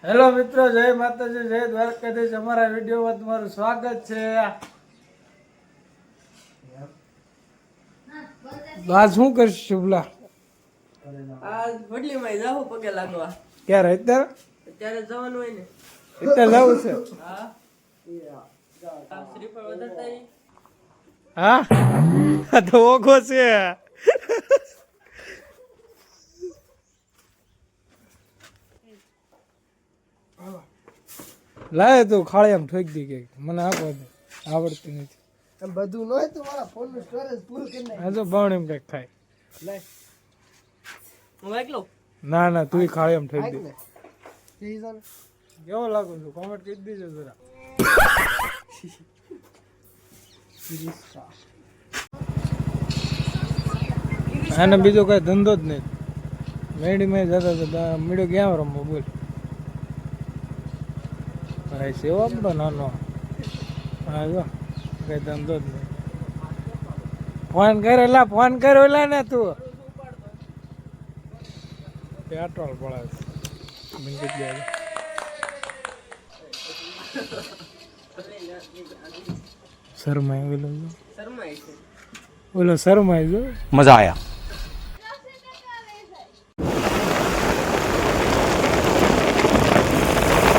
Hello મિત્રો, જય માતાજી, જય દ્વારકાધીશ. અમારા વિડીયોમાં તમારું સ્વાગત છે. આજ શું કરીશ શુભલા? આજ વડલીમાં જાવું પગે લાગવા. ક્યારે? અત્યારે જવાનું હોય ને. અત્યારે જવું છે? હા. શ્રીફળ વધારતા ઈ. હા તો ઓઘો છે. લાય તું ખાળી આમ ઠોકી દી કે મને આવડતી નથી. બધું ન હોય તો મારા ફોન નું સ્ટોરેજ પૂરું કરી નાખ. આ તો બાવણ એમ કઈક થાય. લે હું એકલો. ના ના તું ખાળી આમ ઠોકી દે. સીઝન કેવો લાગુ છું કોમેન્ટ કરી દેજો જરા. આને બીજો કઈ ધંધો જ નહીં. મેડી મેં જતા હતા મીડો ક્યાં રમવો બોલ. ભાઈ સેવો આપણો નાનો. હા જો કઈ ધંધો જ નહીં. ફોન કરેલા ફોન કરેલા ને તું પેટ્રોલ પડાવે મિનિટ જાય. શરમાય ઓલો શરમાય જો મજા આયા.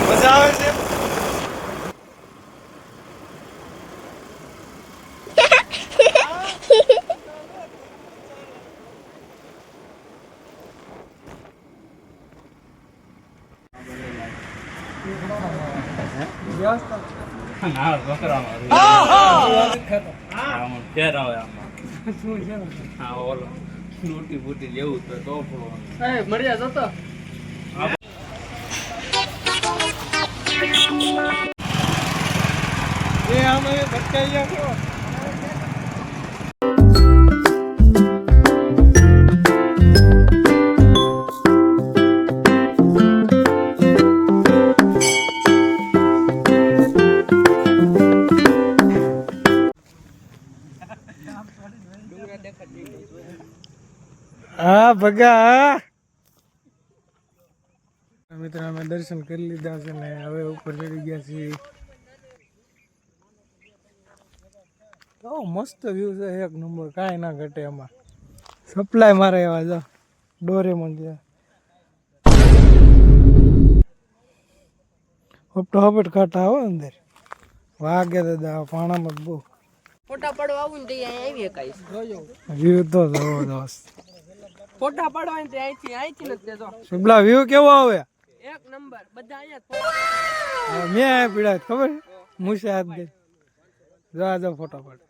મજા આવે છે. મળ્યા જતો એ આમ ભટકાઈ ગયા છો. હા ભગા મિત્ર અમે દર્શન કરી લીધા છે ને હવે ઉપર ચડી ગયા છીએ. મસ્ત વ્યૂ છે, એક નંબર, કાંઈ ના ઘટે એમાં. સપ્લાય મારે એવા જો ડોરેમોન છે. હપટો હપટ કાઢતા હો અંદર વાગે દાદા પાણામાં બહુ ફોટા પાડવા આવું ને તો અહીંયા આવી એકાઈશ જોજો વ્યૂ તો જબરદસ્ત. ફોટા પાડવા ને અહીંથી નથી દેતો. શુભલા વ્યૂ કેવો આવે? એક નંબર. બધા અહીંયા મેં આ પીડા ખબર મુશે હાથ દે જો ફોટો પાડ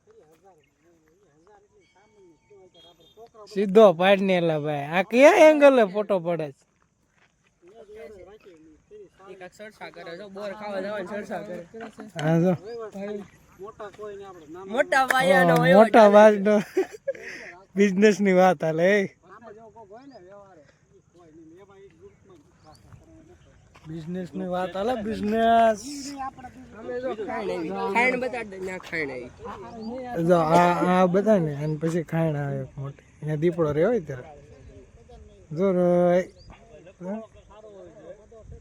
સીધો પાડ ને એલા ભાઈ. આ કયા એંગલ ફોટો પડે છે? સરસા કરે જો બોર ખાવા જવાનું સરસા કરે. હા જો મોટા વાયાનો મોટા વાજનો બિઝનેસ ની વાત હાલે. બિઝનેસ ની વાત હાલે. બિઝનેસ ખાઈણ બતાડ દે ના ખાઈણ જો આ બધા ને અને પછી ખાઈણ આવે એક મોટી. અહીંયા દીપડો રહ્યો હોય ત્યારે જો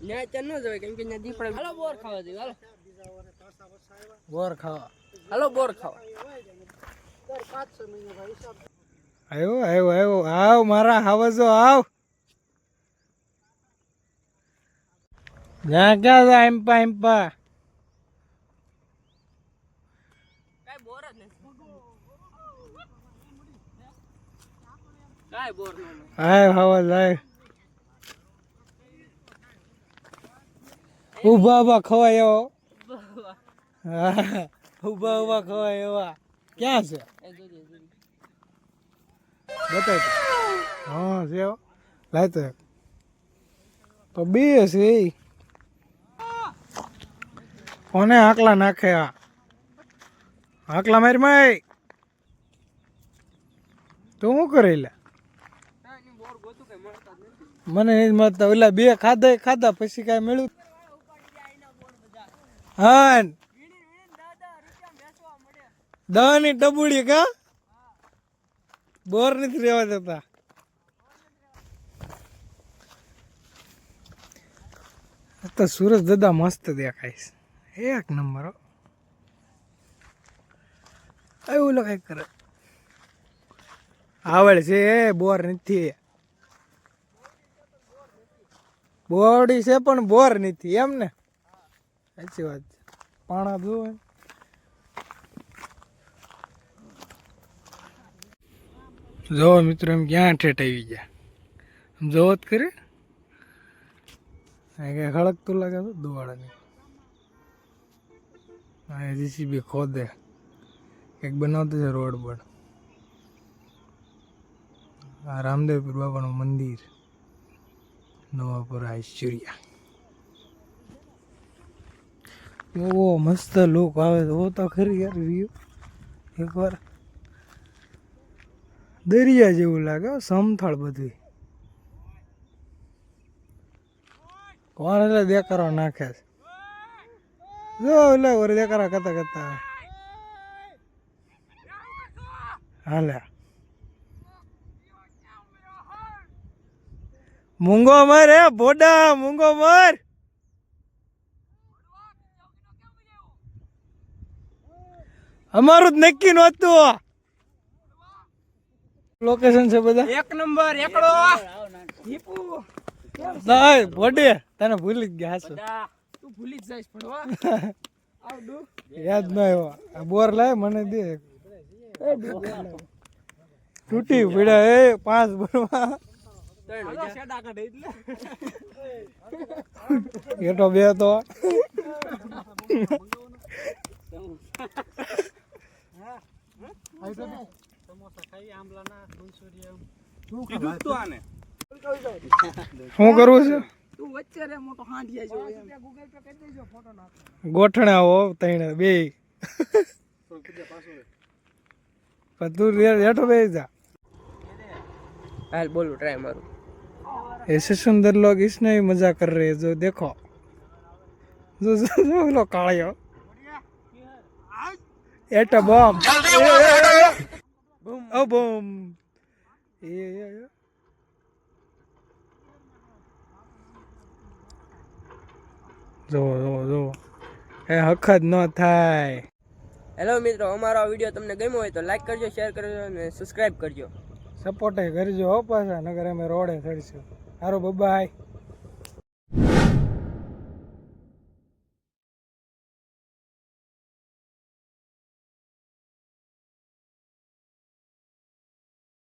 ન્યા ત્યાં ન જવાય કેમ કે ન્યા દીપડા. હાલો બોર ખાવા જઈએ. હાલો બોર ખાવા. હાલો બોર ખાવા. આવ્યો આવ મારા હાવજો આવ. જ્યાં ક્યાં જાય એમ્પા કાઈ બોર જ નથી. કાઈ બોર ન. આય હાવજ આય. ઉભા ખવાય એવો. હા ઉભા ખવાય એવા ક્યાં છે બતાય તો. હા છે લાય તો બે છે એ કોને આકલા નાખે? આ આકલા મારી માય તો શું કરે લે? મને નહીં મળતા. ઓલા બે ખાધા પછી કઈ મળ્યું? હા દવાની ટબુડી કા બોર નથી રહેવા દેતા. તો સુરજ દાદા મસ્ત દેખાઈશ એક નંબર હો એવું કઈ કરે આવડે છે બોર નથી બોડી છે પણ બોર નથી એમ ને સાચી વાત છે પાણા જોવે જોવો મિત્રો એમ ક્યાં ઠેઠ આવી ગયા આમ જોવો જ કરે કઈ ખડકતું લાગે તો દુવાડાની હા જીસીબી ખોદે કંઈક બનાવતું છે રોડ પર આ રામદેવપીર બાબાનું મંદિર નવાપુરા ઐશ્વર્યા એવો મસ્ત લુક આવે તો તો ખરી યાર વ્યૂ એકવાર દરિયા જેવું લાગે સમથળ બધું કોણ એટલે દેકારો નાખે છે જો એટલે ઓરે દેકારા કરતા કરતા હાલે મૂંગો મર હે બોડા મૂંગો મર અમારું જ નક્કી નહોતું લોકેશન છે બધા એક નંબર એકડો હીપુ ના બોડે તને ભૂલી જ ગયા છો તું ભૂલી જ જઈશ પડવા આવડું યાદ ન આવ્યો આ બોર લાય મને દે તૂટી પડ્યા એ 5 બોરમાં એટો બે તો શું કરવું છે તું વચ્ચે રે મોટો હાંડિયા જેવો એમ ગૂગલ પે કરી દેજો ફોટો નાખ ગોઠણા હો તઈને બે પણ તું હેઠો બે જા હાલ બોલું ટ્રાય મારું ऐसे सुंदर लोग इसने मजा कर रहे हैं जो देखो जो लोग कालियो एट बम ओ बम ये જો એ હખત ન થાય હેલો મિત્રો અમારો આ વિડીયો તમને ગમ્યો હોય તો લાઈક કરજો શેર કરજો અને સબસ્ક્રાઇબ કરજો સપોર્ટ કરજો હો પાછા નગર અમે રોડે ચડશું હારો બાય